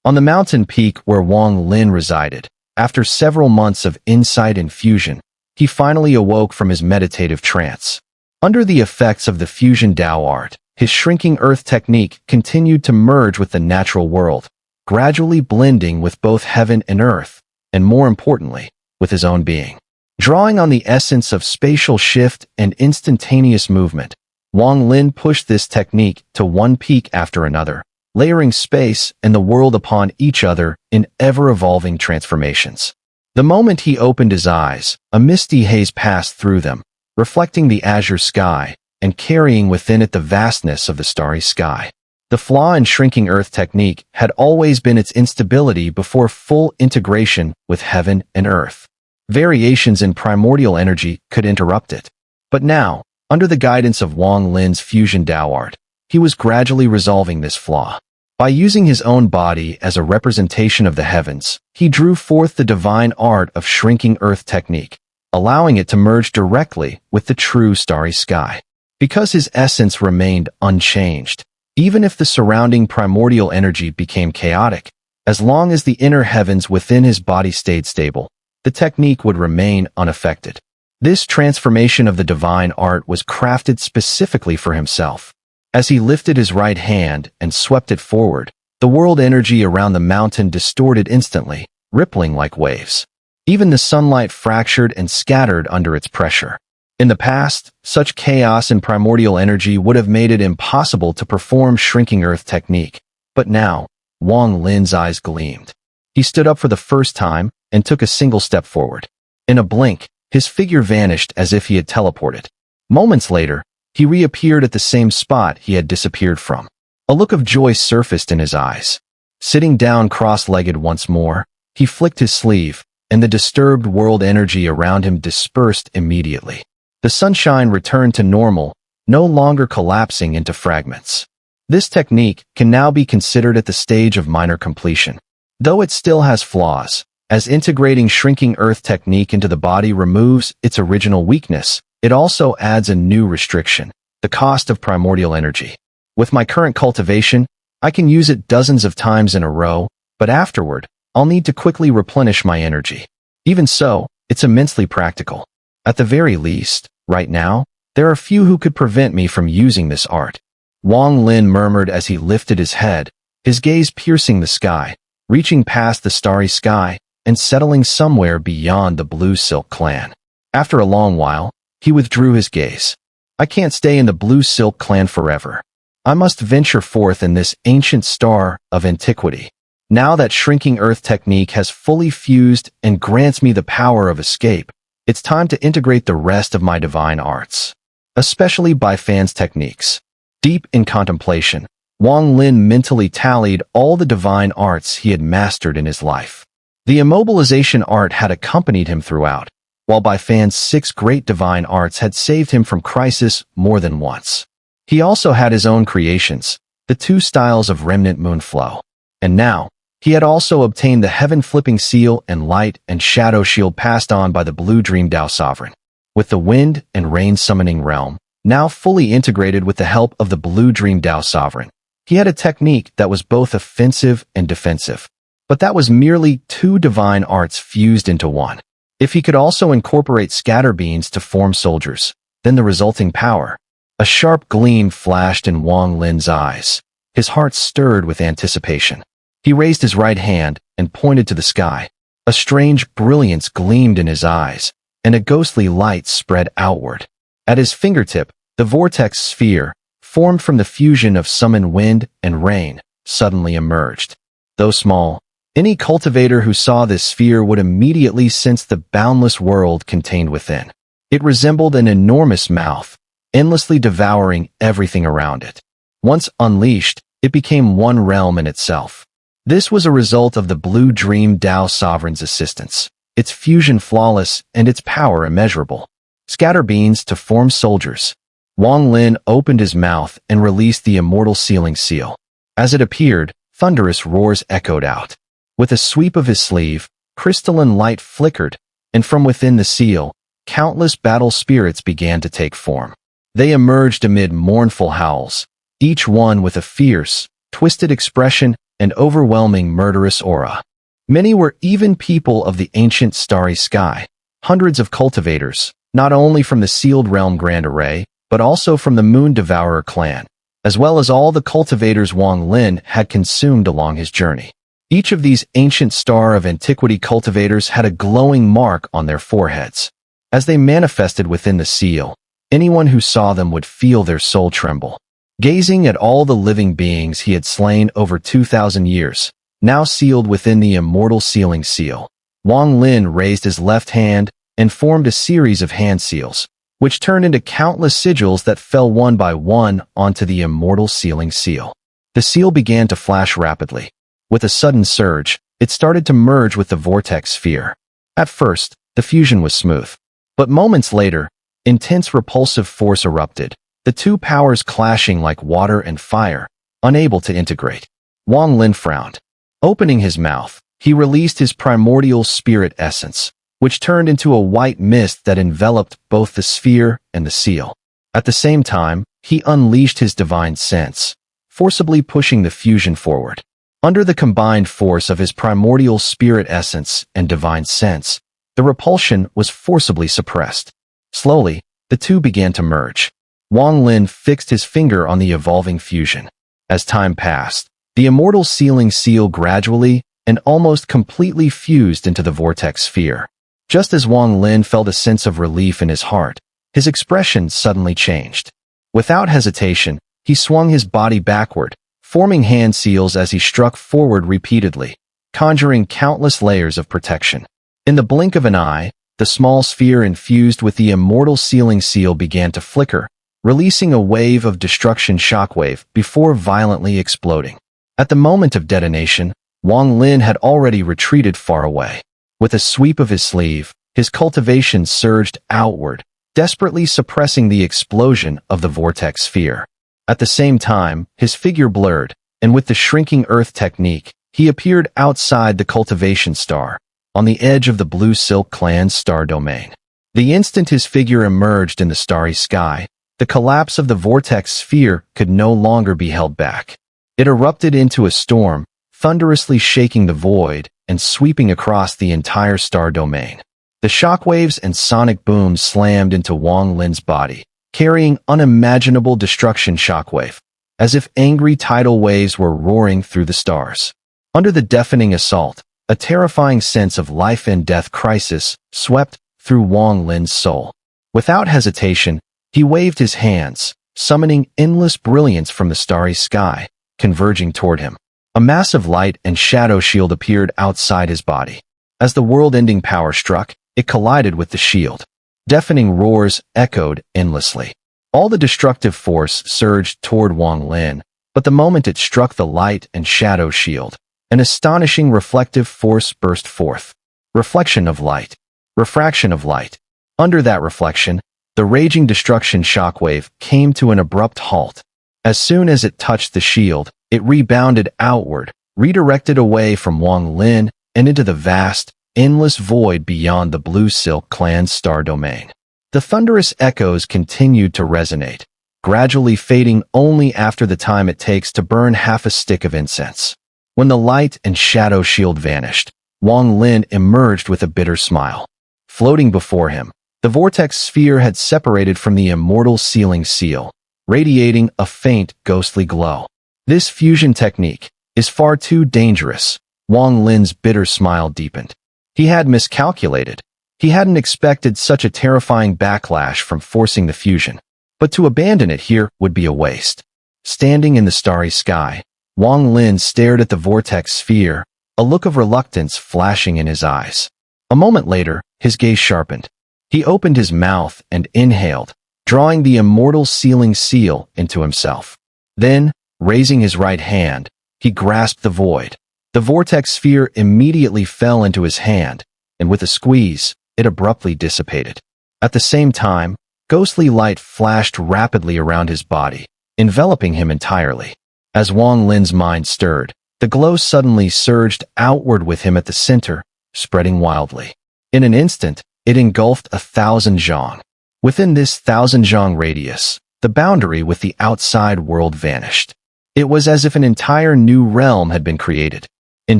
On the mountain peak where Wang Lin resided, after several months of insight and fusion, he finally awoke from his meditative trance. Under the effects of the fusion Dao art, his shrinking earth technique continued to merge with the natural world, gradually blending with both heaven and earth, and more importantly, with his own being. Drawing on the essence of spatial shift and instantaneous movement, Wang Lin pushed this technique to one peak after another, layering space and the world upon each other in ever-evolving transformations. The moment he opened his eyes, a misty haze passed through them, reflecting the azure sky and carrying within it the vastness of the starry sky. The flaw in shrinking earth technique had always been its instability before full integration with heaven and earth. Variations in primordial energy could interrupt it. But now, under the guidance of Wang Lin's fusion Dao art, he was gradually resolving this flaw. By using his own body as a representation of the heavens, he drew forth the divine art of shrinking earth technique, allowing it to merge directly with the true starry sky. Because his essence remained unchanged, even if the surrounding primordial energy became chaotic, as long as the inner heavens within his body stayed stable, the technique would remain unaffected. This transformation of the divine art was crafted specifically for himself. As he lifted his right hand and swept it forward, the world energy around the mountain distorted instantly, rippling like waves. Even the sunlight fractured and scattered under its pressure. In the past, such chaos and primordial energy would have made it impossible to perform shrinking earth technique. But now, Wang Lin's eyes gleamed. He stood up for the first time and took a single step forward. In a blink, his figure vanished as if he had teleported. Moments later, he reappeared at the same spot he had disappeared from. A look of joy surfaced in his eyes. Sitting down cross-legged once more, he flicked his sleeve, and the disturbed world energy around him dispersed immediately. The sunshine returned to normal, no longer collapsing into fragments. This technique can now be considered at the stage of minor completion. Though it still has flaws, as integrating shrinking earth technique into the body removes its original weakness, it also adds a new restriction, the cost of primordial energy. With my current cultivation, I can use it dozens of times in a row, but afterward, I'll need to quickly replenish my energy. Even so, it's immensely practical. At the very least, right now, there are few who could prevent me from using this art. Wang Lin murmured as he lifted his head, his gaze piercing the sky, reaching past the starry sky, and settling somewhere beyond the Blue Silk clan. After a long while, he withdrew his gaze. I can't stay in the Blue Silk clan forever. I must venture forth in this ancient star of antiquity. Now that shrinking earth technique has fully fused and grants me the power of escape, it's time to integrate the rest of my divine arts, especially Baifan's techniques. Deep in contemplation, Wang Lin mentally tallied all the divine arts he had mastered in his life. The immobilization art had accompanied him throughout, while Baifan's 6 great divine arts had saved him from crisis more than once. He also had his own creations, the 2 styles of remnant moon flow. And now, he had also obtained the heaven-flipping seal and light and shadow shield passed on by the blue dream Dao sovereign. With the wind and rain summoning realm, now fully integrated with the help of the blue dream Dao sovereign, he had a technique that was both offensive and defensive. But that was merely 2 divine arts fused into one. If he could also incorporate scatter beans to form soldiers, then the resulting power. A sharp gleam flashed in Wang Lin's eyes. His heart stirred with anticipation. He raised his right hand and pointed to the sky. A strange brilliance gleamed in his eyes, and a ghostly light spread outward. At his fingertip, the vortex sphere, formed from the fusion of summoned wind and rain, suddenly emerged. Though small, any cultivator who saw this sphere would immediately sense the boundless world contained within. It resembled an enormous mouth, endlessly devouring everything around it. Once unleashed, it became one realm in itself. This was a result of the Blue Dream Dao Sovereign's assistance, its fusion flawless and its power immeasurable. Scatter beans to form soldiers. Wang Lin opened his mouth and released the immortal sealing seal. As it appeared, thunderous roars echoed out. With a sweep of his sleeve, crystalline light flickered, and from within the seal, countless battle spirits began to take form. They emerged amid mournful howls, each one with a fierce, twisted expression and overwhelming murderous aura. Many were even people of the ancient starry sky, hundreds of cultivators, not only from the sealed realm Grand Array, but also from the Moon Devourer clan, as well as all the cultivators Wang Lin had consumed along his journey. Each of these ancient star of antiquity cultivators had a glowing mark on their foreheads. As they manifested within the seal, anyone who saw them would feel their soul tremble. Gazing at all the living beings he had slain over 2,000 years, now sealed within the immortal sealing seal, Wang Lin raised his left hand and formed a series of hand seals, which turned into countless sigils that fell one by one onto the immortal sealing seal. The seal began to flash rapidly. With a sudden surge, it started to merge with the vortex sphere. At first, the fusion was smooth. But moments later, intense repulsive force erupted, the two powers clashing like water and fire, unable to integrate. Wang Lin frowned. Opening his mouth, he released his primordial spirit essence, which turned into a white mist that enveloped both the sphere and the seal. At the same time, he unleashed his divine sense, forcibly pushing the fusion forward. Under the combined force of his primordial spirit essence and divine sense, the repulsion was forcibly suppressed. Slowly, the two began to merge. Wang Lin fixed his finger on the evolving fusion. As time passed, the immortal sealing seal gradually and almost completely fused into the vortex sphere. Just as Wang Lin felt a sense of relief in his heart, his expression suddenly changed. Without hesitation, he swung his body backward, forming hand seals as he struck forward repeatedly, conjuring countless layers of protection. In the blink of an eye, the small sphere infused with the immortal sealing seal began to flicker, releasing a wave of destruction shockwave before violently exploding. At the moment of detonation, Wang Lin had already retreated far away. With a sweep of his sleeve, his cultivation surged outward, desperately suppressing the explosion of the vortex sphere. At the same time, his figure blurred, and with the shrinking earth technique, he appeared outside the cultivation star, on the edge of the Blue Silk clan's star domain. The instant his figure emerged in the starry sky, the collapse of the vortex sphere could no longer be held back. It erupted into a storm, thunderously shaking the void and sweeping across the entire star domain. The shockwaves and sonic booms slammed into Wang Lin's body, carrying unimaginable destruction shockwave, as if angry tidal waves were roaring through the stars. Under the deafening assault, a terrifying sense of life and death crisis swept through Wang Lin's soul. Without hesitation, he waved his hands, summoning endless brilliance from the starry sky, converging toward him. A massive light and shadow shield appeared outside his body. As the world-ending power struck, it collided with the shield. Deafening roars echoed endlessly. All the destructive force surged toward Wang Lin, but the moment it struck the light and shadow shield, an astonishing reflective force burst forth. Reflection of light. Refraction of light. Under that reflection, the raging destruction shockwave came to an abrupt halt. As soon as it touched the shield, it rebounded outward, redirected away from Wang Lin and into the vast, endless void beyond the Blue Silk clan's star domain. The thunderous echoes continued to resonate, gradually fading only after the time it takes to burn half a stick of incense. When the light and shadow shield vanished, Wang Lin emerged with a bitter smile. Floating before him, the vortex sphere had separated from the immortal sealing seal, radiating a faint, ghostly glow. This fusion technique is far too dangerous. Wang Lin's bitter smile deepened. He had miscalculated. He hadn't expected such a terrifying backlash from forcing the fusion. But to abandon it here would be a waste. Standing in the starry sky, Wang Lin stared at the vortex sphere, a look of reluctance flashing in his eyes. A moment later, his gaze sharpened. He opened his mouth and inhaled, drawing the immortal sealing seal into himself. Then, raising his right hand, he grasped the void. The vortex sphere immediately fell into his hand, and with a squeeze, it abruptly dissipated. At the same time, ghostly light flashed rapidly around his body, enveloping him entirely. As Wang Lin's mind stirred, the glow suddenly surged outward with him at the center, spreading wildly. In an instant, it engulfed 1,000 zhang. Within this 1,000 zhang radius, the boundary with the outside world vanished. It was as if an entire new realm had been created. In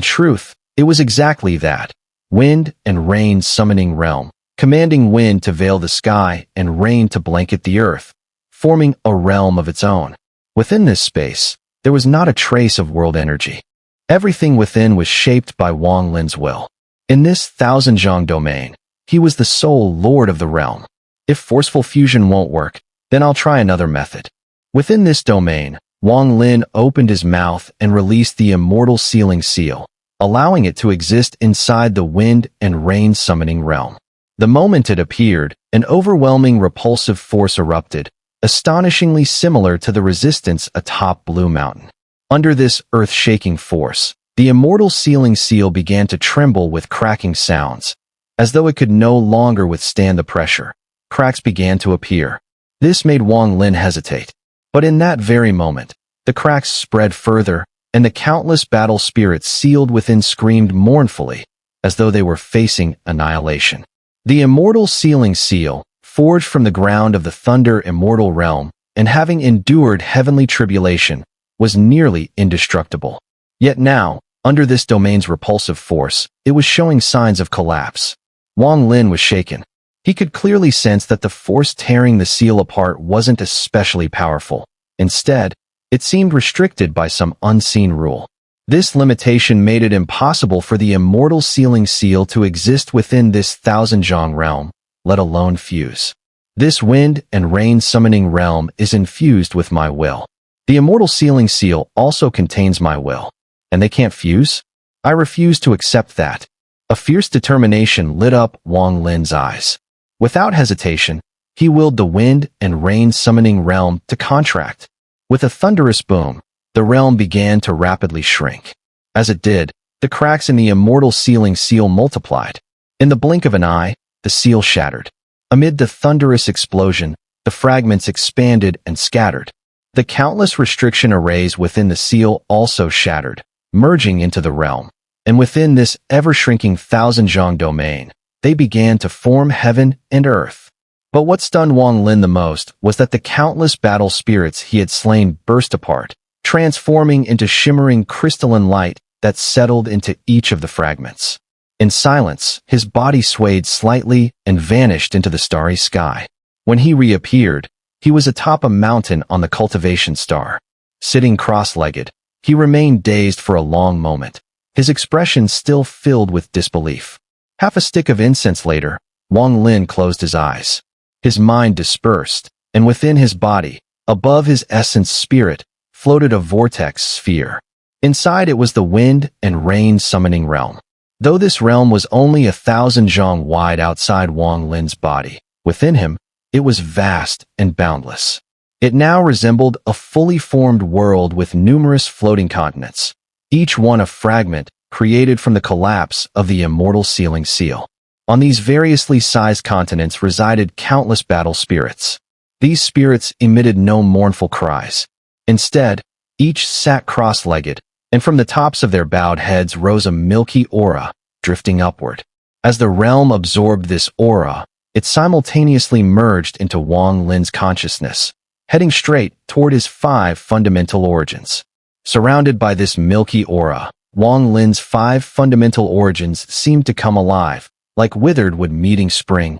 truth, it was exactly that. Wind and rain summoning realm, commanding wind to veil the sky and rain to blanket the earth, forming a realm of its own. Within this space, there was not a trace of world energy. Everything within was shaped by Wang Lin's will. In this thousand-zhang domain, he was the sole lord of the realm. If forceful fusion won't work, then I'll try another method. Within this domain, Wang Lin opened his mouth and released the immortal sealing seal, allowing it to exist inside the wind and rain summoning realm. The moment it appeared, an overwhelming repulsive force erupted, astonishingly similar to the resistance atop Blue Mountain. Under this earth-shaking force, the immortal sealing seal began to tremble with cracking sounds. As though it could no longer withstand the pressure, cracks began to appear. This made Wang Lin hesitate. But in that very moment, the cracks spread further, and the countless battle spirits sealed within screamed mournfully, as though they were facing annihilation. The immortal sealing seal, forged from the ground of the Thunder Immortal realm, and having endured heavenly tribulation, was nearly indestructible. Yet now, under this domain's repulsive force, it was showing signs of collapse. Wang Lin was shaken. He could clearly sense that the force tearing the seal apart wasn't especially powerful. Instead, it seemed restricted by some unseen rule. This limitation made it impossible for the immortal sealing seal to exist within this thousand-zhang realm, let alone fuse. This wind and rain summoning realm is infused with my will. The immortal sealing seal also contains my will. And they can't fuse? I refuse to accept that. A fierce determination lit up Wang Lin's eyes. Without hesitation, he willed the wind and rain summoning realm to contract. With a thunderous boom, the realm began to rapidly shrink. As it did, the cracks in the immortal sealing seal multiplied. In the blink of an eye, the seal shattered. Amid the thunderous explosion, the fragments expanded and scattered. The countless restriction arrays within the seal also shattered, merging into the realm. And within this ever-shrinking thousand-zhang domain, they began to form heaven and earth. But what stunned Wang Lin the most was that the countless battle spirits he had slain burst apart, transforming into shimmering crystalline light that settled into each of the fragments. In silence, his body swayed slightly and vanished into the starry sky. When he reappeared, he was atop a mountain on the cultivation star. Sitting cross-legged, he remained dazed for a long moment, his expression still filled with disbelief. Half a stick of incense later, Wang Lin closed his eyes. His mind dispersed, and within his body, above his essence spirit, floated a vortex sphere. Inside it was the wind and rain summoning realm. Though this realm was only 1,000 wide outside Wang Lin's body, within him, it was vast and boundless. It now resembled a fully formed world with numerous floating continents, each one a fragment created from the collapse of the immortal sealing seal. On these variously sized continents resided countless battle spirits. These spirits emitted no mournful cries. Instead, each sat cross-legged, and from the tops of their bowed heads rose a milky aura, drifting upward. As the realm absorbed this aura, it simultaneously merged into Wang Lin's consciousness, heading straight toward his 5 fundamental origins. Surrounded by this milky aura, Wang Lin's 5 fundamental origins seemed to come alive, like withered wood meeting spring,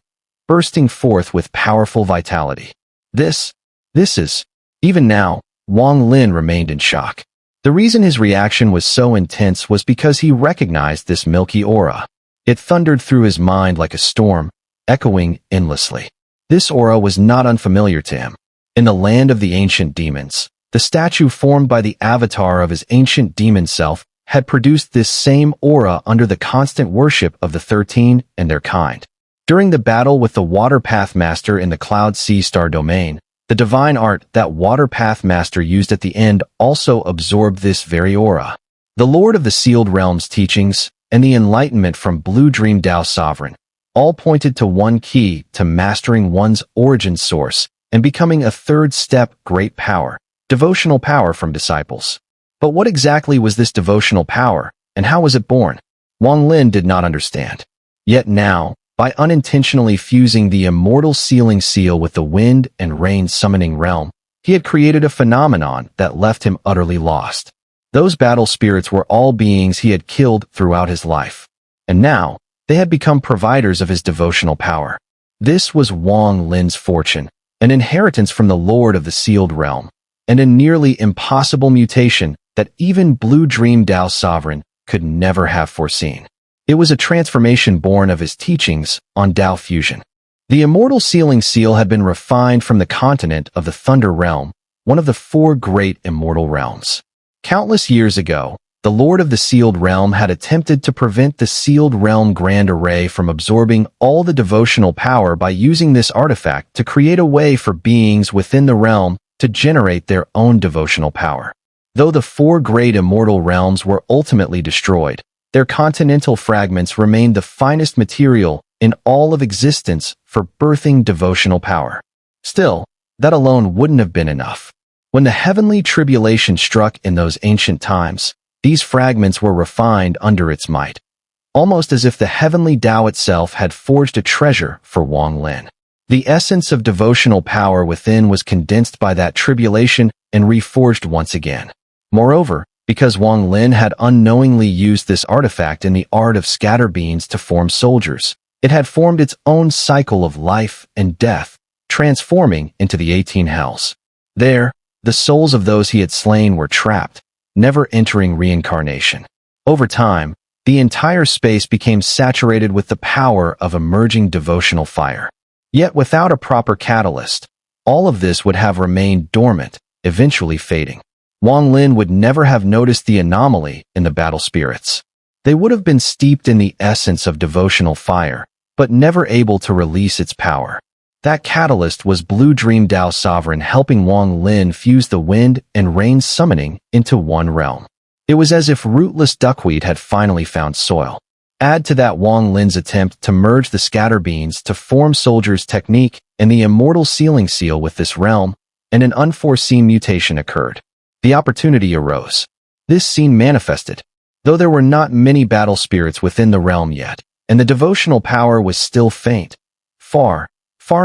bursting forth with powerful vitality. This is... Even now, Wang Lin remained in shock. The reason his reaction was so intense was because he recognized this milky aura. It thundered through his mind like a storm, echoing endlessly. This aura was not unfamiliar to him. In the land of the ancient demons, the statue formed by the avatar of his ancient demon self had produced this same aura under the constant worship of the 13 and their kind. During the battle with the Water Path Master in the Cloud Sea Star domain, the divine art that Water Path Master used at the end also absorbed this very aura. The Lord of the Sealed Realms teachings and the enlightenment from Blue Dream Tao Sovereign all pointed to one key to mastering one's origin source and becoming a third step great power, devotional power from disciples. But what exactly was this devotional power, and how was it born? Wang Lin did not understand. Yet now, by unintentionally fusing the immortal sealing seal with the wind and rain summoning realm, He had created a phenomenon that left him utterly lost. Those battle spirits were all beings he had killed throughout his life. And now, they had become providers of his devotional power. This was Wang Lin's fortune, an inheritance from the Lord of the Sealed Realm, and a nearly impossible mutation that even Blue Dream Tao Sovereign could never have foreseen. It was a transformation born of his teachings on Tao fusion. The immortal sealing seal had been refined from the continent of the Thunder Realm, one of the 4 great immortal realms. Countless years ago, the Lord of the Sealed Realm had attempted to prevent the Sealed Realm Grand Array from absorbing all the devotional power by using this artifact to create a way for beings within the realm to generate their own devotional power. Though the 4 great immortal realms were ultimately destroyed, their continental fragments remained the finest material in all of existence for birthing devotional power. Still, that alone wouldn't have been enough. When the heavenly tribulation struck in those ancient times, these fragments were refined under its might, almost as if the heavenly Tao itself had forged a treasure for Wang Lin. The essence of devotional power within was condensed by that tribulation and reforged once again. Moreover, because Wang Lin had unknowingly used this artifact in the art of scatter beans to form soldiers, it had formed its own cycle of life and death, transforming into the 18 hells. There, the souls of those he had slain were trapped, never entering reincarnation. Over time, the entire space became saturated with the power of emerging devotional fire. Yet without a proper catalyst, all of this would have remained dormant, eventually fading. Wang Lin would never have noticed the anomaly in the battle spirits. They would have been steeped in the essence of devotional fire, but never able to release its power. That catalyst was Blue Dream Tao Sovereign helping Wang Lin fuse the wind and rain summoning into one realm. It was as if rootless duckweed had finally found soil. Add to that Wang Lin's attempt to merge the scatter beans to form soldiers' technique and the immortal sealing seal with this realm, and an unforeseen mutation occurred. The opportunity arose. This scene manifested, though there were not many battle spirits within the realm yet, and the devotional power was still faint, far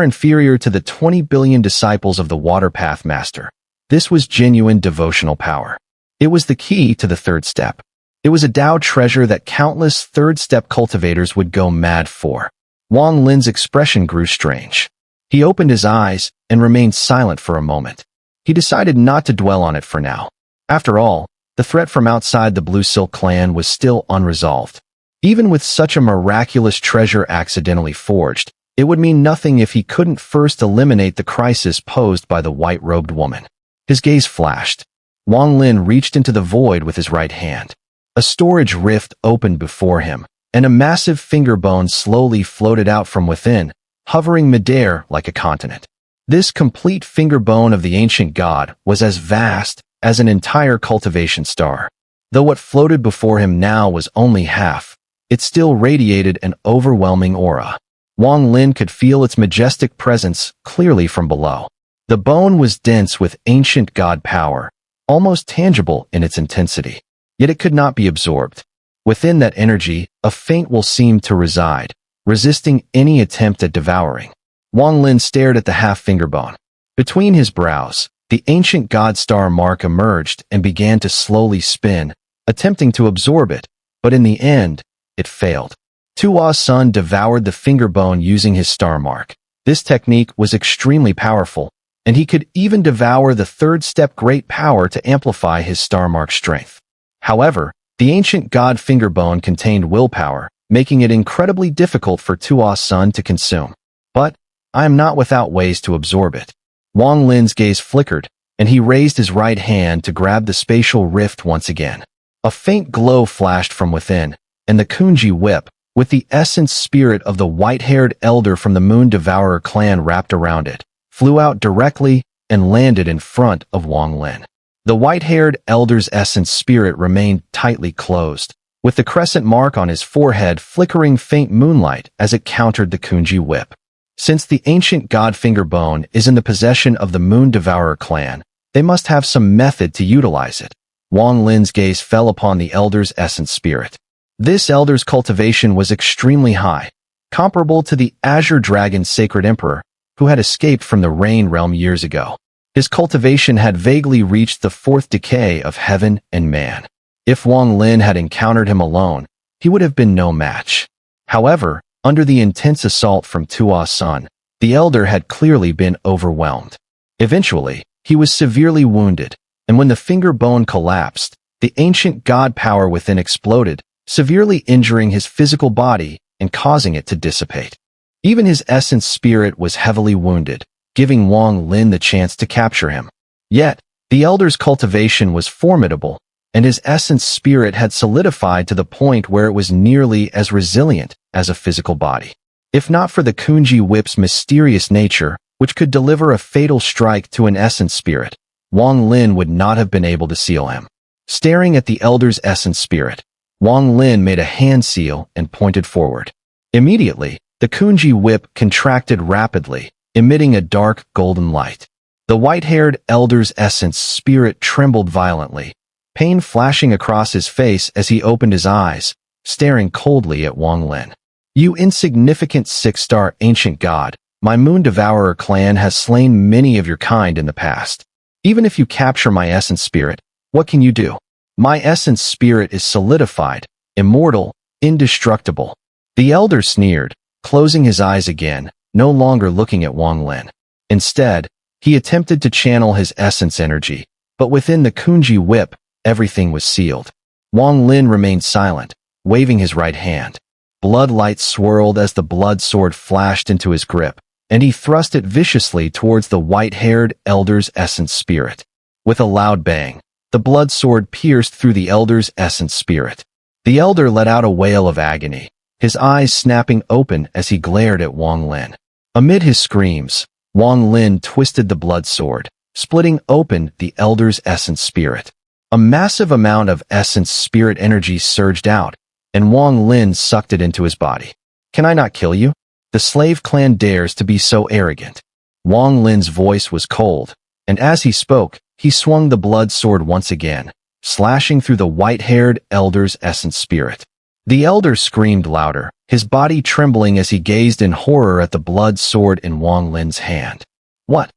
inferior to the 20 billion disciples of the Water Path Master. This was genuine devotional power. It was the key to the 3rd step. It was a Tao treasure that countless 3rd step cultivators would go mad for. Wang Lin's expression grew strange. He opened his eyes and remained silent for a moment. He decided not to dwell on it for now. After all, the threat from outside the Blue Silk clan was still unresolved. Even with such a miraculous treasure accidentally forged, it would mean nothing if he couldn't first eliminate the crisis posed by the white-robed woman. His gaze flashed. Wang Lin reached into the void with his right hand. A storage rift opened before him, and a massive finger bone slowly floated out from within, hovering midair like a continent. This complete finger bone of the ancient god was as vast as an entire cultivation star. Though what floated before him now was only half, it still radiated an overwhelming aura. Wang Lin could feel its majestic presence clearly from below. The bone was dense with ancient god power, almost tangible in its intensity. Yet it could not be absorbed. Within that energy, a faint will seemed to reside, resisting any attempt at devouring. Wang Lin stared at the half-finger bone. Between his brows, the ancient god star mark emerged and began to slowly spin, attempting to absorb it, but in the end, it failed. Tua's son devoured the finger bone using his star mark. This technique was extremely powerful, and he could even devour the 3rd step great power to amplify his star mark strength. However, the ancient god finger bone contained willpower, making it incredibly difficult for Tua's son to consume. But I am not without ways to absorb it. Wang Lin's gaze flickered, and he raised his right hand to grab the spatial rift once again. A faint glow flashed from within, and the Kunji whip, with the essence spirit of the white-haired elder from the Moon Devourer clan wrapped around it, flew out directly and landed in front of Wang Lin. The white-haired elder's essence spirit remained tightly closed, with the crescent mark on his forehead flickering faint moonlight as it countered the Kunji whip. Since the ancient god finger bone is in the possession of the Moon Devourer clan, they must have some method to utilize it. Wang Lin's gaze fell upon the elder's essence spirit. This elder's cultivation was extremely high, comparable to the Azure Dragon's sacred emperor, who had escaped from the Rain Realm years ago. His cultivation had vaguely reached the fourth decay of heaven and man. If Wang Lin had encountered him alone, he would have been no match. However, under the intense assault from Tua's son, the elder had clearly been overwhelmed. Eventually, he was severely wounded, and when the finger bone collapsed, the ancient god power within exploded, severely injuring his physical body and causing it to dissipate. Even his essence spirit was heavily wounded, giving Wang Lin the chance to capture him. Yet, the elder's cultivation was formidable, and his essence spirit had solidified to the point where it was nearly as resilient as a physical body. If not for the Kunji whip's mysterious nature, which could deliver a fatal strike to an essence spirit, Wang Lin would not have been able to seal him. Staring at the elder's essence spirit, Wang Lin made a hand seal and pointed forward. Immediately, the Kunji whip contracted rapidly, emitting a dark golden light. The white-haired elder's essence spirit trembled violently, pain flashing across his face as he opened his eyes, staring coldly at Wang Lin. "You insignificant six-star ancient god, my Moon Devourer clan has slain many of your kind in the past. Even if you capture my essence spirit, what can you do? My essence spirit is solidified, immortal, indestructible." The elder sneered, closing his eyes again, no longer looking at Wang Lin. Instead, he attempted to channel his essence energy, but within the Kunji whip, everything was sealed. Wang Lin remained silent, waving his right hand. Blood light swirled as the blood sword flashed into his grip, and he thrust it viciously towards the white-haired elder's essence spirit. With a loud bang, the blood sword pierced through the elder's essence spirit. The elder let out a wail of agony, his eyes snapping open as he glared at Wang Lin. Amid his screams, Wang Lin twisted the blood sword, splitting open the elder's essence spirit. A massive amount of essence spirit energy surged out, and Wang Lin sucked it into his body. "Can I not kill you? The slave clan dares to be so arrogant." Wang Lin's voice was cold, and as he spoke, he swung the blood sword once again, slashing through the white-haired elder's essence spirit. The elder screamed louder, his body trembling as he gazed in horror at the blood sword in Wang Lin's hand. What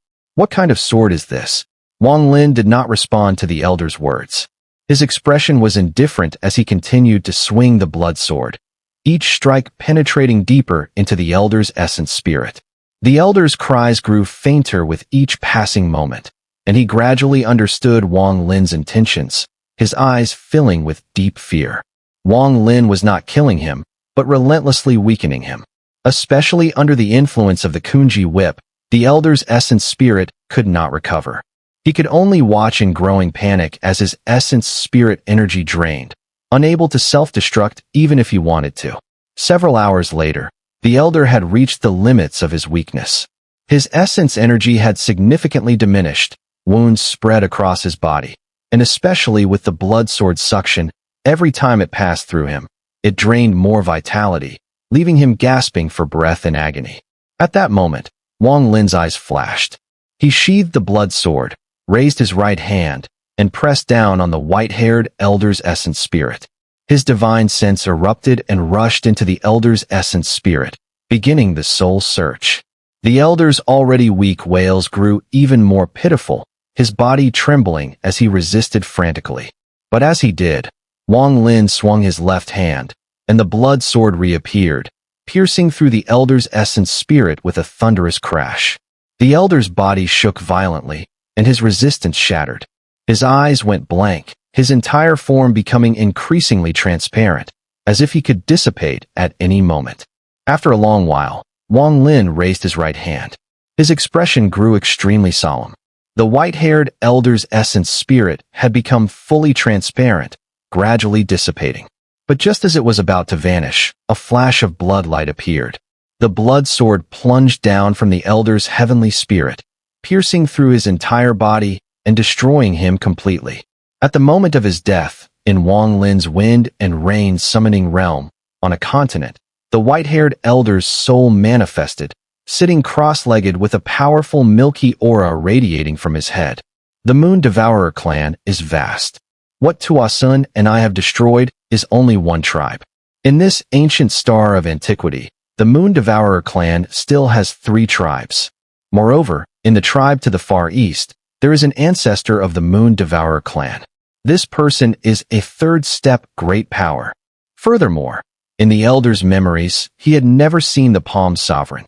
kind of sword is this?" Wang Lin did not respond to the elder's words. His expression was indifferent as he continued to swing the blood sword, each strike penetrating deeper into the elder's essence spirit. The elder's cries grew fainter with each passing moment, and he gradually understood Wang Lin's intentions, his eyes filling with deep fear. Wang Lin was not killing him, but relentlessly weakening him. Especially under the influence of the Kunji whip, the elder's essence spirit could not recover. He could only watch in growing panic as his essence spirit energy drained, unable to self-destruct even if he wanted to. Several hours later, the elder had reached the limits of his weakness. His essence energy had significantly diminished, wounds spread across his body, and especially with the blood sword suction, every time it passed through him, it drained more vitality, leaving him gasping for breath in agony. At that moment, Wang Lin's eyes flashed. He sheathed the blood sword, raised his right hand, and pressed down on the white-haired elder's essence spirit. His divine sense erupted and rushed into the elder's essence spirit, beginning the soul search. The elder's already weak wails grew even more pitiful, his body trembling as he resisted frantically. But as he did, Wang Lin swung his left hand, and the blood sword reappeared, piercing through the elder's essence spirit with a thunderous crash. The elder's body shook violently, and his resistance shattered. His eyes went blank, his entire form becoming increasingly transparent, as if he could dissipate at any moment. After a long while, Wang Lin raised his right hand. His expression grew extremely solemn. The white-haired elder's essence spirit had become fully transparent, gradually dissipating. But just as it was about to vanish, a flash of bloodlight appeared. The blood sword plunged down from the elder's heavenly spirit, piercing through his entire body and destroying him completely. At the moment of his death, in Wang Lin's wind and rain summoning realm, on a continent, the white-haired elder's soul manifested, sitting cross-legged with a powerful milky aura radiating from his head. The Moon Devourer clan is vast. What Tuasun and I have destroyed is only one tribe. In this ancient star of antiquity, the Moon Devourer clan still has 3 tribes. Moreover, in the tribe to the far east, there is an ancestor of the Moon Devourer clan. This person is a third-step great power. Furthermore, in the Elder's memories, he had never seen the Palm Sovereign,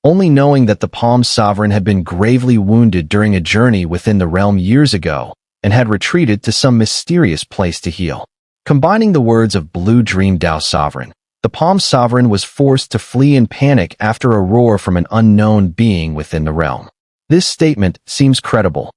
only knowing that the Palm Sovereign had been gravely wounded during a journey within the realm years ago and had retreated to some mysterious place to heal. Combining the words of Blue Dream Dao Sovereign, the Palm Sovereign was forced to flee in panic after a roar from an unknown being within the realm. This statement seems credible.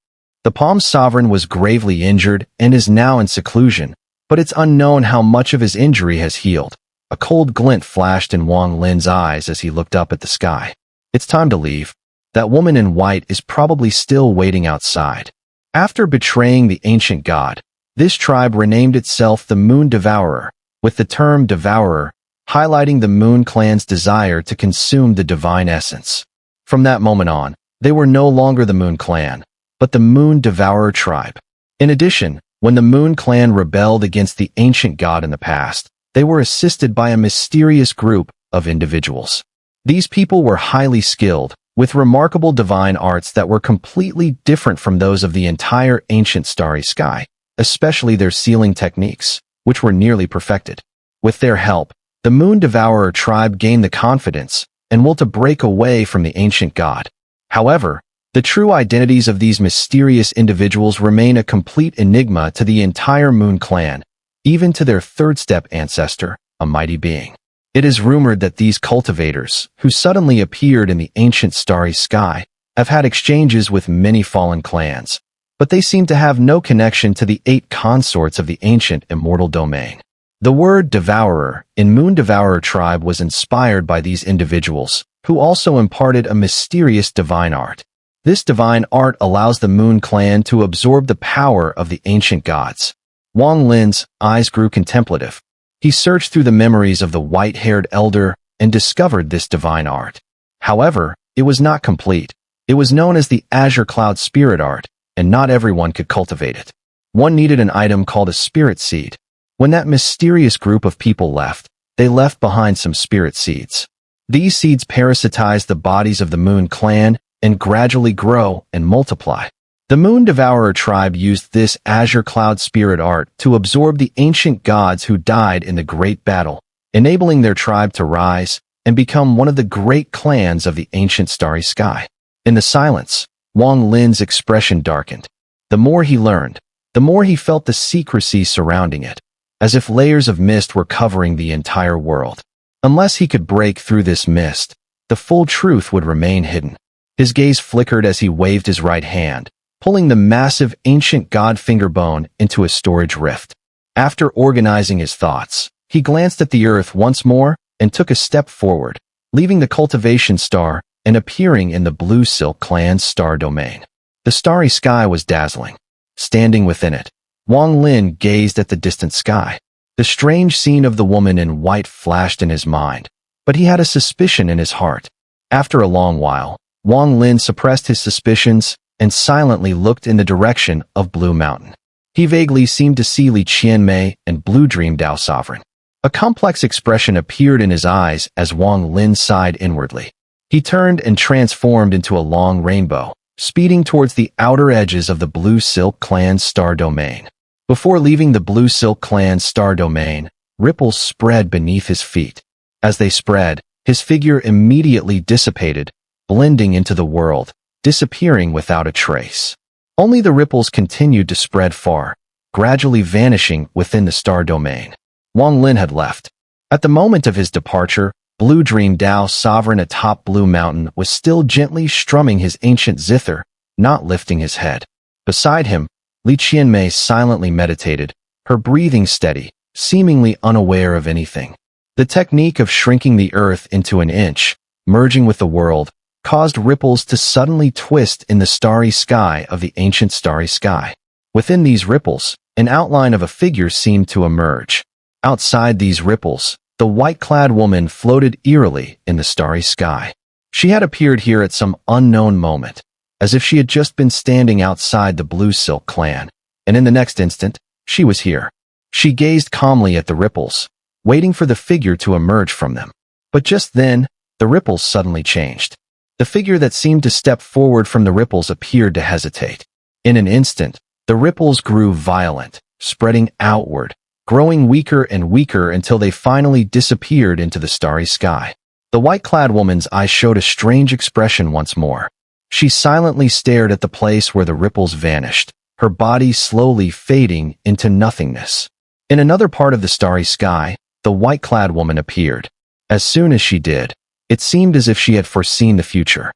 The Palm Sovereign was gravely injured and is now in seclusion, but it's unknown how much of his injury has healed. A cold glint flashed in Wang Lin's eyes as he looked up at the sky. It's time to leave. That woman in white is probably still waiting outside. After betraying the ancient god, this tribe renamed itself the Moon Devourer, with the term Devourer highlighting the Moon clan's desire to consume the divine essence. From that moment on, they were no longer the Moon clan, but the Moon Devourer tribe. In addition, when the Moon clan rebelled against the ancient god in the past, they were assisted by a mysterious group of individuals. These people were highly skilled, with remarkable divine arts that were completely different from those of the entire ancient starry sky, especially their sealing techniques, which were nearly perfected. With their help, the Moon Devourer tribe gained the confidence and will to break away from the ancient god. However, the true identities of these mysterious individuals remain a complete enigma to the entire Moon clan, even to their third-step ancestor, a mighty being. It is rumored that these cultivators, who suddenly appeared in the ancient starry sky, have had exchanges with many fallen clans, but they seem to have no connection to the 8 consorts of the ancient immortal domain. The word Devourer in Moon Devourer tribe was inspired by these individuals, who also imparted a mysterious divine art. This divine art allows the Moon clan to absorb the power of the ancient gods. Wang Lin's eyes grew contemplative. He searched through the memories of the white-haired elder and discovered this divine art. However, it was not complete. It was known as the Azure Cloud Spirit Art, and not everyone could cultivate it. One needed an item called a spirit seed. When that mysterious group of people left, they left behind some spirit seeds. These seeds parasitize the bodies of the Moon clan and gradually grow and multiply. The Moon Devourer tribe used this Azure Cloud Spirit Art to absorb the ancient gods who died in the Great Battle, enabling their tribe to rise and become one of the great clans of the ancient starry sky. In the silence, Wang Lin's expression darkened. The more he learned, the more he felt the secrecy surrounding it, as if layers of mist were covering the entire world. Unless he could break through this mist, the full truth would remain hidden. His gaze flickered as he waved his right hand, pulling the massive ancient god fingerbone into a storage rift. After organizing his thoughts, he glanced at the earth once more and took a step forward, leaving the cultivation star and appearing in the Blue Silk clan's star domain. The starry sky was dazzling. Standing within it, Wang Lin gazed at the distant sky. The strange scene of the woman in white flashed in his mind, but he had a suspicion in his heart. After a long while, Wang Lin suppressed his suspicions and silently looked in the direction of Blue Mountain. He vaguely seemed to see Li Qianmei and Blue Dream Dao Sovereign. A complex expression appeared in his eyes as Wang Lin sighed inwardly. He turned and transformed into a long rainbow, speeding towards the outer edges of the Blue Silk clan's star domain. Before leaving the Blue Silk clan's star domain, ripples spread beneath his feet. As they spread, his figure immediately dissipated, blending into the world, disappearing without a trace. Only the ripples continued to spread far, gradually vanishing within the star domain. Wang Lin had left. At the moment of his departure, Blue Dream Dao Sovereign atop Blue Mountain was still gently strumming his ancient zither, not lifting his head. Beside him, Li Qianmei silently meditated, her breathing steady, seemingly unaware of anything. The technique of shrinking the earth into an inch, merging with the world, caused ripples to suddenly twist in the starry sky of the ancient starry sky. Within these ripples, an outline of a figure seemed to emerge. Outside these ripples, the white-clad woman floated eerily in the starry sky. She had appeared here at some unknown moment, as if she had just been standing outside the Blue Silk clan, and in the next instant, she was here. She gazed calmly at the ripples, waiting for the figure to emerge from them. But just then, the ripples suddenly changed. The figure that seemed to step forward from the ripples appeared to hesitate. In an instant, the ripples grew violent, spreading outward, growing weaker and weaker until they finally disappeared into the starry sky. The white-clad woman's eyes showed a strange expression once more. She silently stared at the place where the ripples vanished, her body slowly fading into nothingness. In another part of the starry sky, the white-clad woman appeared. As soon as she did, it seemed as if she had foreseen the future.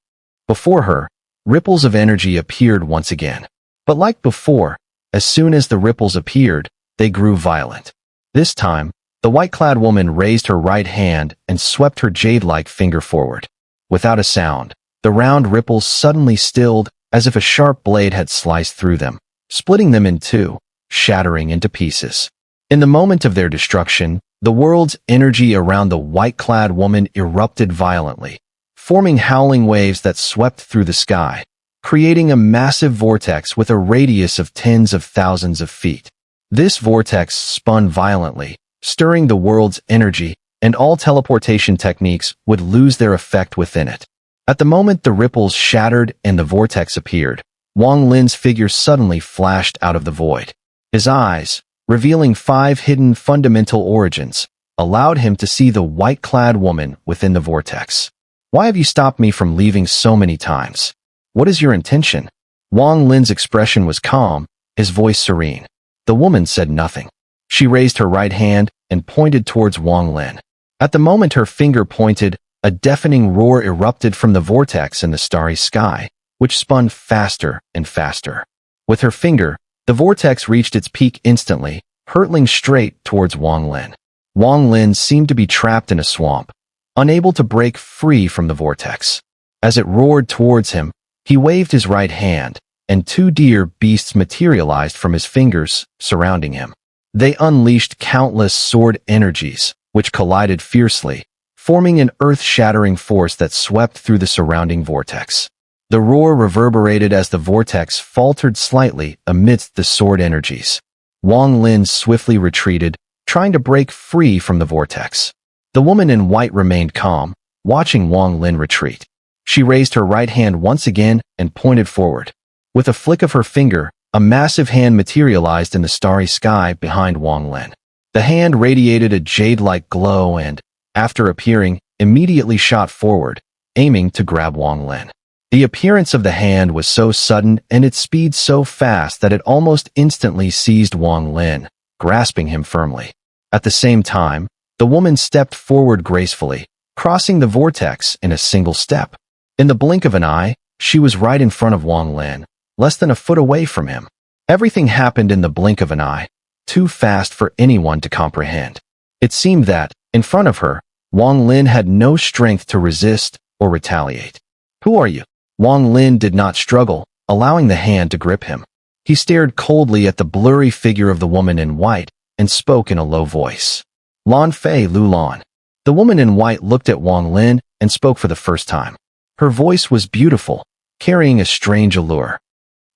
Before her, ripples of energy appeared once again. But like before, as soon as the ripples appeared, they grew violent. This time, the white-clad woman raised her right hand and swept her jade-like finger forward. Without a sound, the round ripples suddenly stilled as if a sharp blade had sliced through them, splitting them in two, shattering into pieces. In the moment of their destruction, the world's energy around the white-clad woman erupted violently, forming howling waves that swept through the sky, creating a massive vortex with a radius of tens of thousands of feet. This vortex spun violently, stirring the world's energy, and all teleportation techniques would lose their effect within it. At the moment the ripples shattered and the vortex appeared, Wang Lin's figure suddenly flashed out of the void. His eyes, revealing 5 hidden fundamental origins, allowed him to see the white-clad woman within the vortex. "Why have you stopped me from leaving so many times? What is your intention?" Wang Lin's expression was calm, his voice serene. The woman said nothing. She raised her right hand and pointed towards Wang Lin. At the moment her finger pointed, a deafening roar erupted from the vortex in the starry sky, which spun faster and faster. With her finger, the vortex reached its peak instantly, hurtling straight towards Wang Lin. Wang Lin seemed to be trapped in a swamp, unable to break free from the vortex. As it roared towards him, he waved his right hand, and 2 deer beasts materialized from his fingers, surrounding him. They unleashed countless sword energies, which collided fiercely, forming an earth-shattering force that swept through the surrounding vortex. The roar reverberated as the vortex faltered slightly amidst the sword energies. Wang Lin swiftly retreated, trying to break free from the vortex. The woman in white remained calm, watching Wang Lin retreat. She raised her right hand once again and pointed forward. With a flick of her finger, a massive hand materialized in the starry sky behind Wang Lin. The hand radiated a jade-like glow and, after appearing, immediately shot forward, aiming to grab Wang Lin. The appearance of the hand was so sudden and its speed so fast that it almost instantly seized Wang Lin, grasping him firmly. At the same time, the woman stepped forward gracefully, crossing the vortex in a single step. In the blink of an eye, she was right in front of Wang Lin, less than a foot away from him. Everything happened in the blink of an eye, too fast for anyone to comprehend. It seemed that, in front of her, Wang Lin had no strength to resist or retaliate. "Who are you?" Wang Lin did not struggle, allowing the hand to grip him. He stared coldly at the blurry figure of the woman in white and spoke in a low voice. "Lan Fei Lu Lan." The woman in white looked at Wang Lin and spoke for the first time. Her voice was beautiful, carrying a strange allure.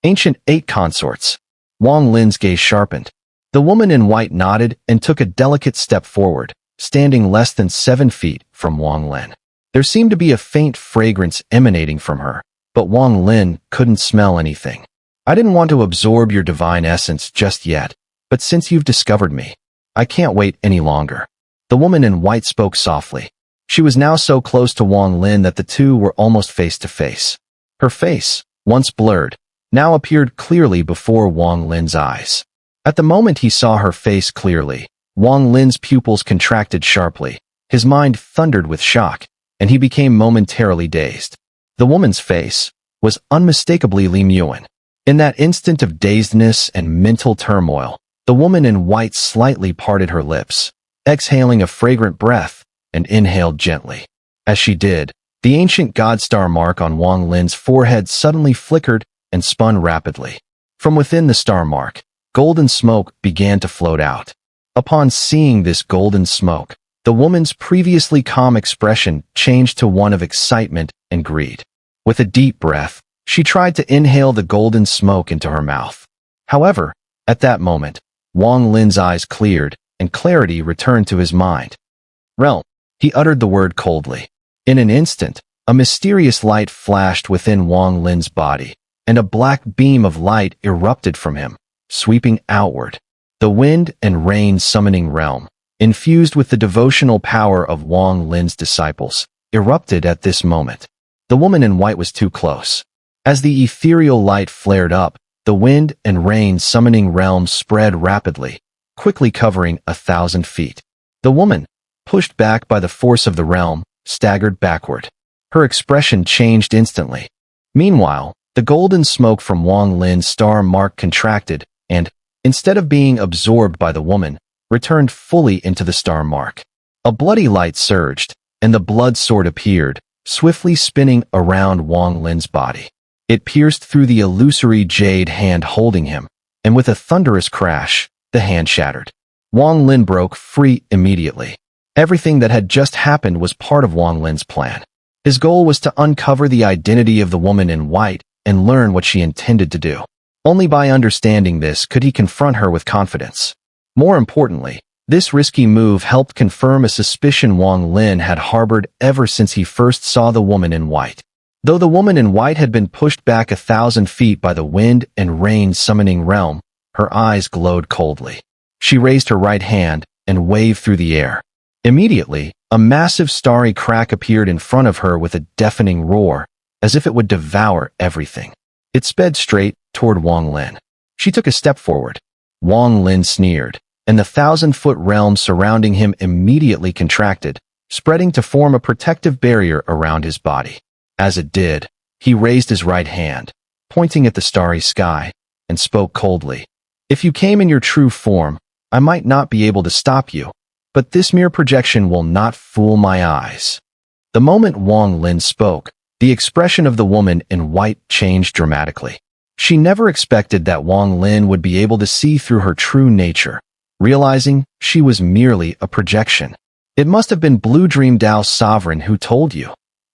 "Ancient 8 consorts." Wang Lin's gaze sharpened. The woman in white nodded and took a delicate step forward, standing less than 7 feet from Wang Lin. There seemed to be a faint fragrance emanating from her, but Wang Lin couldn't smell anything. "I didn't want to absorb your divine essence just yet, but since you've discovered me, I can't wait any longer." The woman in white spoke softly. She was now so close to Wang Lin that the two were almost face to face. Her face, once blurred, now appeared clearly before Wang Lin's eyes. At the moment he saw her face clearly, Wang Lin's pupils contracted sharply, his mind thundered with shock, and he became momentarily dazed. The woman's face was unmistakably Li Muan. In that instant of dazedness and mental turmoil, the woman in white slightly parted her lips, exhaling a fragrant breath, and inhaled gently. As she did, the ancient god star mark on Wang Lin's forehead suddenly flickered and spun rapidly. From within the star mark, golden smoke began to float out. Upon seeing this golden smoke, the woman's previously calm expression changed to one of excitement and greed. With a deep breath, she tried to inhale the golden smoke into her mouth. However, at that moment, Wang Lin's eyes cleared, and clarity returned to his mind. "Realm," he uttered the word coldly. In an instant, a mysterious light flashed within Wang Lin's body, and a black beam of light erupted from him, sweeping outward. The wind and rain summoning realm, infused with the devotional power of Wang Lin's disciples, erupted at this moment. The woman in white was too close. As the ethereal light flared up, the wind and rain summoning realm spread rapidly, quickly covering 1,000 feet. The woman, pushed back by the force of the realm, staggered backward. Her expression changed instantly. Meanwhile, the golden smoke from Wang Lin's star mark contracted and, instead of being absorbed by the woman, returned fully into the star mark. A bloody light surged, and the blood sword appeared, swiftly spinning around Wang Lin's body. It pierced through the illusory jade hand holding him, and with a thunderous crash, the hand shattered. Wang Lin broke free immediately. Everything that had just happened was part of Wang Lin's plan. His goal was to uncover the identity of the woman in white and learn what she intended to do. Only by understanding this could he confront her with confidence. More importantly, this risky move helped confirm a suspicion Wang Lin had harbored ever since he first saw the woman in white. Though the woman in white had been pushed back 1,000 feet by the wind and rain summoning realm, her eyes glowed coldly. She raised her right hand and waved through the air. Immediately, a massive starry crack appeared in front of her with a deafening roar, as if it would devour everything. It sped straight toward Wang Lin. She took a step forward. Wang Lin sneered, and the 1,000-foot realm surrounding him immediately contracted, spreading to form a protective barrier around his body. As it did, he raised his right hand, pointing at the starry sky, and spoke coldly. "If you came in your true form, I might not be able to stop you, but this mere projection will not fool my eyes." The moment Wang Lin spoke, the expression of the woman in white changed dramatically. She never expected that Wang Lin would be able to see through her true nature, realizing she was merely a projection. "It must have been Blue Dream Dao Sovereign who told you,"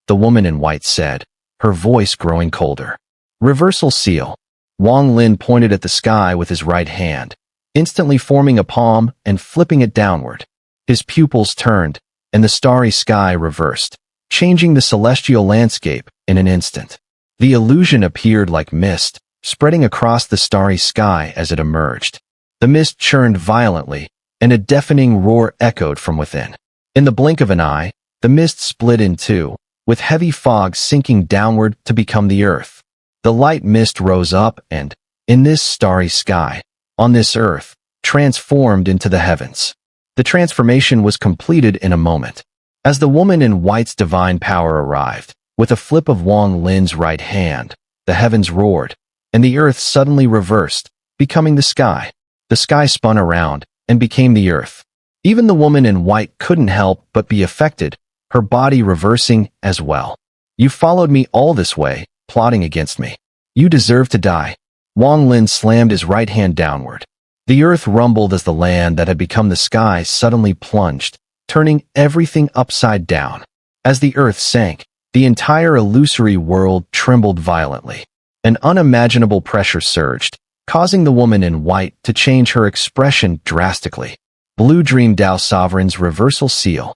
the woman in white said, her voice growing colder. "Reversal seal." Wang Lin pointed at the sky with his right hand, instantly forming a palm and flipping it downward. His pupils turned, and the starry sky reversed, changing the celestial landscape in an instant. The illusion appeared like mist, spreading across the starry sky as it emerged. The mist churned violently, and a deafening roar echoed from within. In the blink of an eye, the mist split in two, with heavy fog sinking downward to become the earth. The light mist rose up and, in this starry sky, on this earth, transformed into the heavens. The transformation was completed in a moment. As the woman in white's divine power arrived, with a flip of Wang Lin's right hand, the heavens roared, and the earth suddenly reversed, becoming the sky. The sky spun around and became the earth. Even the woman in white couldn't help but be affected, her body reversing as well. "You followed me all this way, plotting against me. You deserve to die." Wang Lin slammed his right hand downward. The earth rumbled as the land that had become the sky suddenly plunged, turning everything upside down. As the earth sank, the entire illusory world trembled violently. An unimaginable pressure surged, causing the woman in white to change her expression drastically. Blue Dream Dao Sovereign's reversal seal.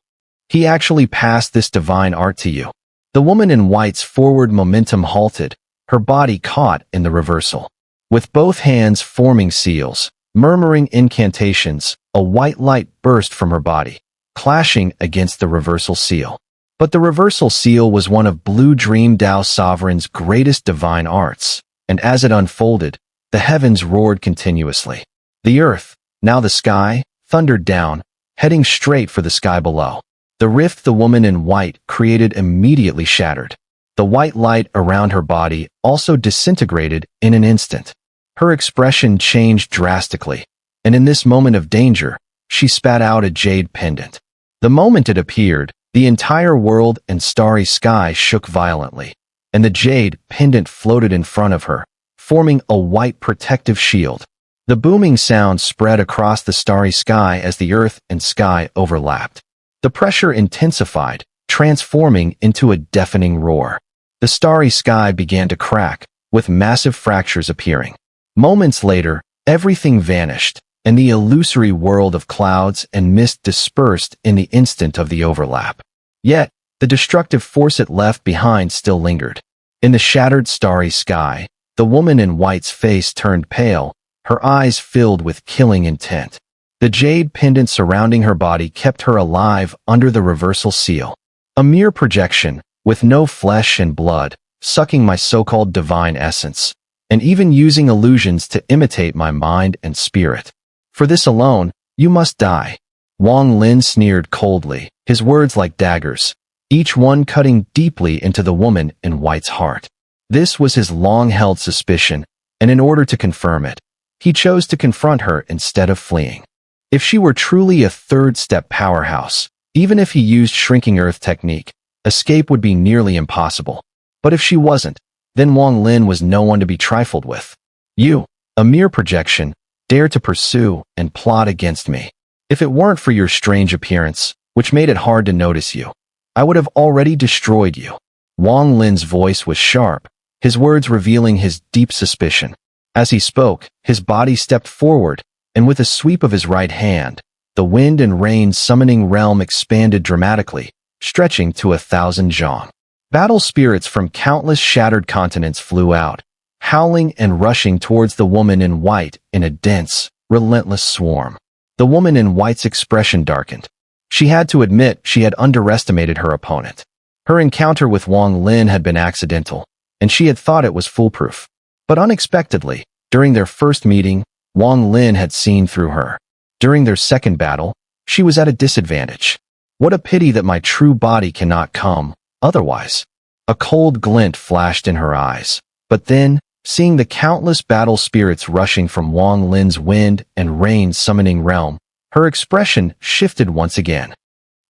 "He actually passed this divine art to you." The woman in white's forward momentum halted, her body caught in the reversal. With both hands forming seals, murmuring incantations, a white light burst from her body, clashing against the reversal seal. But the reversal seal was one of Blue Dream Dao Sovereign's greatest divine arts, and as it unfolded, the heavens roared continuously. The earth, now the sky, thundered down, heading straight for the sky below. The rift the woman in white created immediately shattered. The white light around her body also disintegrated in an instant. Her expression changed drastically, and in this moment of danger, she spat out a jade pendant. The moment it appeared, the entire world and starry sky shook violently, and the jade pendant floated in front of her, forming a white protective shield. The booming sound spread across the starry sky as the earth and sky overlapped. The pressure intensified, transforming into a deafening roar. The starry sky began to crack, with massive fractures appearing. Moments later, everything vanished, and the illusory world of clouds and mist dispersed in the instant of the overlap. Yet, the destructive force it left behind still lingered. In the shattered starry sky, The woman in white's face turned pale, her eyes filled with killing intent. The jade pendant surrounding her body kept her alive under the reversal seal. A mere projection, with no flesh and blood, sucking my so-called divine essence, and even using illusions to imitate my mind and spirit. For this alone, you must die. Wang Lin sneered coldly, his words like daggers, each one cutting deeply into the woman in white's heart. This was his long-held suspicion, and in order to confirm it, he chose to confront her instead of fleeing. If she were truly a third-step powerhouse, even if he used shrinking earth technique, escape would be nearly impossible. But if she wasn't, then Wang Lin was no one to be trifled with. You, a mere projection, dare to pursue and plot against me. If it weren't for your strange appearance, which made it hard to notice you, I would have already destroyed you. Wang Lin's voice was sharp, his words revealing his deep suspicion. As he spoke, his body stepped forward, and with a sweep of his right hand, the wind and rain summoning realm expanded dramatically, stretching to 1,000 zhang. Battle spirits from countless shattered continents flew out, howling and rushing towards the woman in white in a dense, relentless swarm. The woman in white's expression darkened. She had to admit she had underestimated her opponent. Her encounter with Wang Lin had been accidental, and she had thought it was foolproof. But unexpectedly, during their first meeting, Wang Lin had seen through her. During their second battle, she was at a disadvantage. What a pity that my true body cannot come otherwise. A cold glint flashed in her eyes. But then, seeing the countless battle spirits rushing from Wang Lin's wind and rain summoning realm, her expression shifted once again.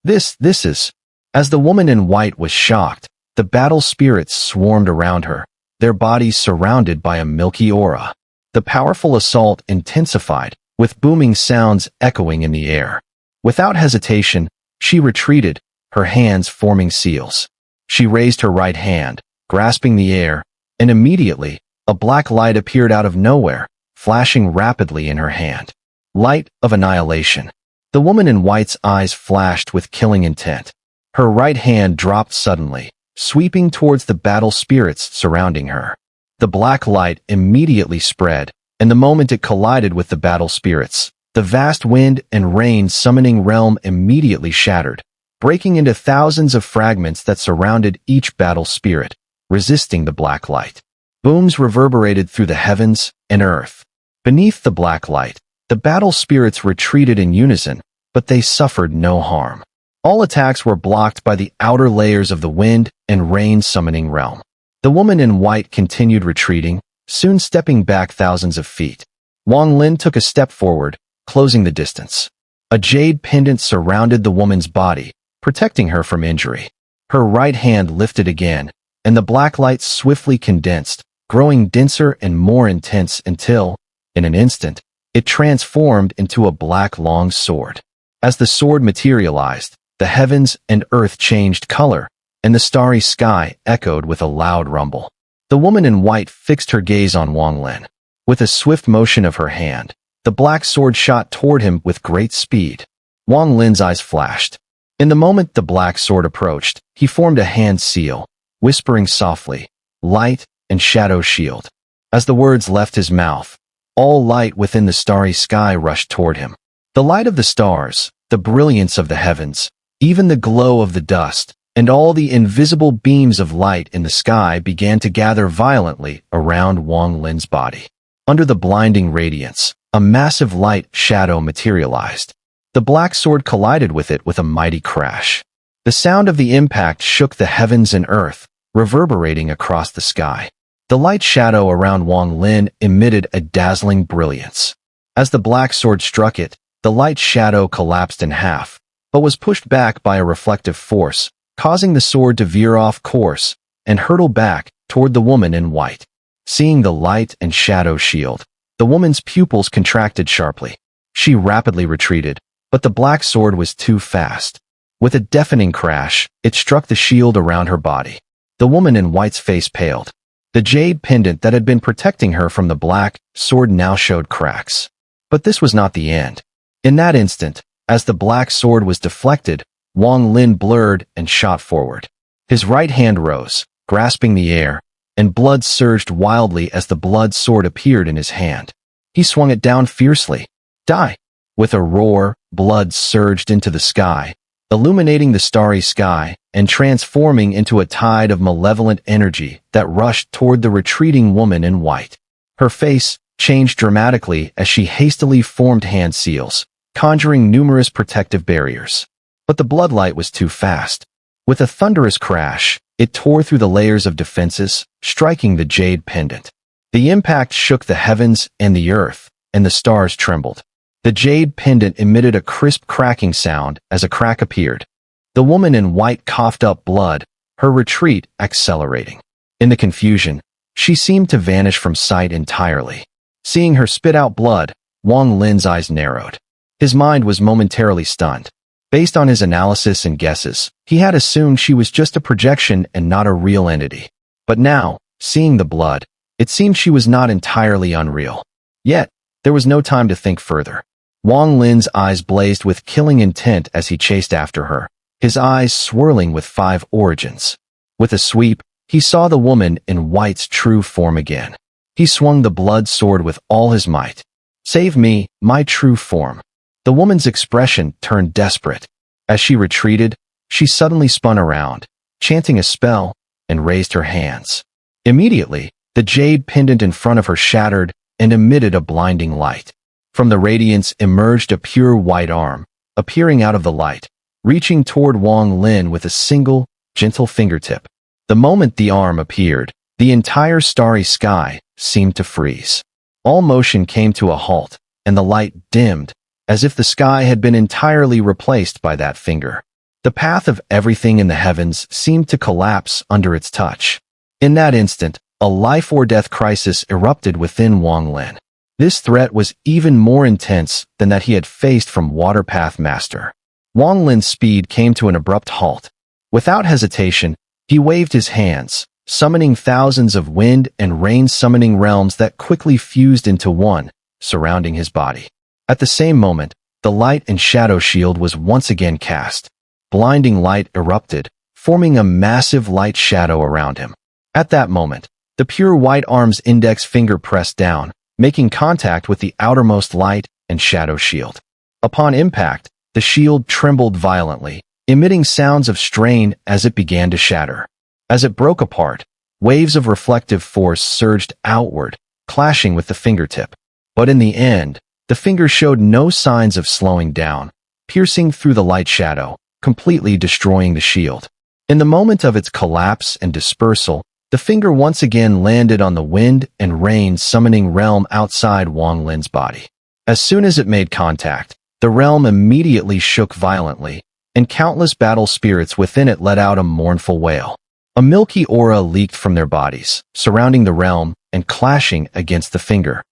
This is... As the woman in white was shocked, the battle spirits swarmed around her, their bodies surrounded by a milky aura. The powerful assault intensified, with booming sounds echoing in the air. Without hesitation, she retreated, her hands forming seals. She raised her right hand, grasping the air, and immediately, a black light appeared out of nowhere, flashing rapidly in her hand. Light of annihilation. The woman in white's eyes flashed with killing intent. Her right hand dropped suddenly, sweeping towards the battle spirits surrounding her. The black light immediately spread, and the moment it collided with the battle spirits, the vast wind and rain summoning realm immediately shattered, breaking into thousands of fragments that surrounded each battle spirit, resisting the black light. Booms reverberated through the heavens and earth. Beneath the black light, the battle spirits retreated in unison, but they suffered no harm. All attacks were blocked by the outer layers of the wind and rain summoning realm. The woman in white continued retreating, soon stepping back thousands of feet. Wang Lin took a step forward, closing the distance. A jade pendant surrounded the woman's body, protecting her from injury. Her right hand lifted again, and the black light swiftly condensed, growing denser and more intense until, in an instant, it transformed into a black long sword. As the sword materialized, the heavens and earth changed color, and the starry sky echoed with a loud rumble. The woman in white fixed her gaze on Wang Lin. With a swift motion of her hand, the black sword shot toward him with great speed. Wang Lin's eyes flashed. In the moment the black sword approached, he formed a hand seal, whispering softly, "Light and shadow shield." As the words left his mouth, all light within the starry sky rushed toward him. The light of the stars, the brilliance of the heavens, even the glow of the dust, and all the invisible beams of light in the sky began to gather violently around Wang Lin's body. Under the blinding radiance, a massive light shadow materialized. The black sword collided with it with a mighty crash. The sound of the impact shook the heavens and earth, reverberating across the sky. The light shadow around Wang Lin emitted a dazzling brilliance. As the black sword struck it, the light shadow collapsed in half, but was pushed back by a reflective force, causing the sword to veer off course and hurtle back toward the woman in white. Seeing the light and shadow shield, the woman's pupils contracted sharply. She rapidly retreated, but the black sword was too fast. With a deafening crash, it struck the shield around her body. The woman in white's face paled. The jade pendant that had been protecting her from the black sword now showed cracks. But this was not the end. In that instant, as the black sword was deflected, Wang Lin blurred and shot forward. His right hand rose, grasping the air, and blood surged wildly as the blood sword appeared in his hand. He swung it down fiercely. Die! With a roar, blood surged into the sky, illuminating the starry sky and transforming into a tide of malevolent energy that rushed toward the retreating woman in white. Her face changed dramatically as she hastily formed hand seals, conjuring numerous protective barriers. But the bloodlight was too fast. With a thunderous crash, it tore through the layers of defenses, striking the jade pendant. The impact shook the heavens and the earth, and the stars trembled. The jade pendant emitted a crisp cracking sound as a crack appeared. The woman in white coughed up blood, her retreat accelerating. In the confusion, she seemed to vanish from sight entirely. Seeing her spit out blood, Wang Lin's eyes narrowed. His mind was momentarily stunned. Based on his analysis and guesses, he had assumed she was just a projection and not a real entity. But now, seeing the blood, it seemed she was not entirely unreal. Yet, there was no time to think further. Wang Lin's eyes blazed with killing intent as he chased after her, his eyes swirling with 5 origins. With a sweep, he saw the woman in white's true form again. He swung the blood sword with all his might. "Save me, my true form." The woman's expression turned desperate. As she retreated, she suddenly spun around, chanting a spell, and raised her hands. Immediately, the jade pendant in front of her shattered and emitted a blinding light. From the radiance emerged a pure white arm, appearing out of the light, reaching toward Wang Lin with a single, gentle fingertip. The moment the arm appeared, the entire starry sky seemed to freeze. All motion came to a halt, and the light dimmed, as if the sky had been entirely replaced by that finger. The path of everything in the heavens seemed to collapse under its touch. In that instant, a life-or-death crisis erupted within Wang Lin. This threat was even more intense than that he had faced from Waterpath Master. Wang Lin's speed came to an abrupt halt. Without hesitation, he waved his hands, summoning thousands of wind and rain summoning realms that quickly fused into one, surrounding his body. At the same moment, the light and shadow shield was once again cast. Blinding light erupted, forming a massive light shadow around him. At that moment, the pure white arm's index finger pressed down, making contact with the outermost light and shadow shield. Upon impact, the shield trembled violently, emitting sounds of strain as it began to shatter. As it broke apart, waves of reflective force surged outward, clashing with the fingertip. But in the end, the finger showed no signs of slowing down, piercing through the light shadow, completely destroying the shield. In the moment of its collapse and dispersal, the finger once again landed on the wind and rain summoning realm outside Wang Lin's body. As soon as it made contact, the realm immediately shook violently, and countless battle spirits within it let out a mournful wail. A milky aura leaked from their bodies, surrounding the realm and clashing against the finger.